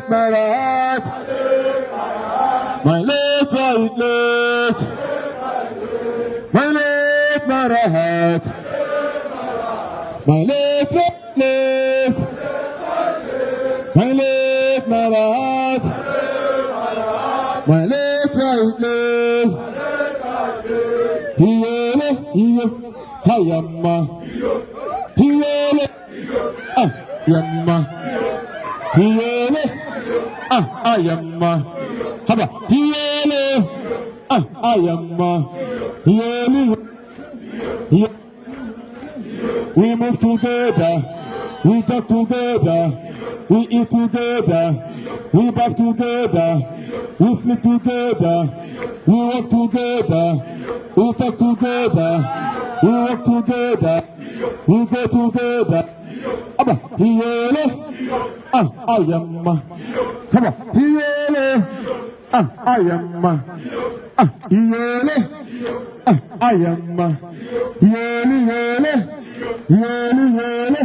my right, my left, right, left, my left, my right, my left, right, left, my left, my right, my left, right, left. Hiyele, hayamma. Hiyele, yamma. Hiyele, ayamma. Haba, hiyele, ayamma. Hiyele. We move together, we talk together, we eat together, we bath together, we sleep together, we work together, we talk together, we work together, we go together. Abba, hiyele, ayamma. Abba, hiyele, ayamma. Hiyele, ayamma. Hiyele, hiyele. Yele,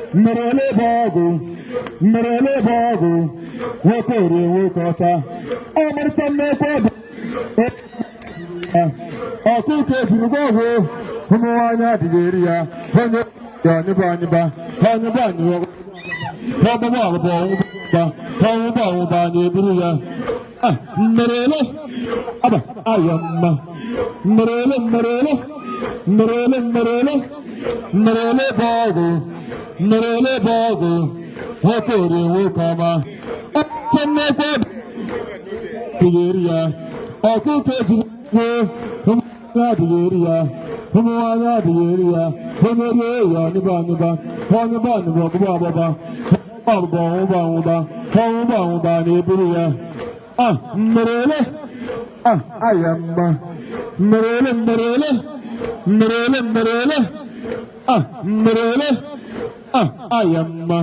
merele bago, wokore wokota, amarta mepado, akuke jirugo, humuanya digeria, hanya niba, hanya bani ba nibuya, merele, aba ayamma, merele, merele bago, wokore wokama, atene kwad, digeria, akuke jirugo, humuanya digeria, humuria niba, hanya bani ba nibuya, merele, ayamma, merele, ayamma.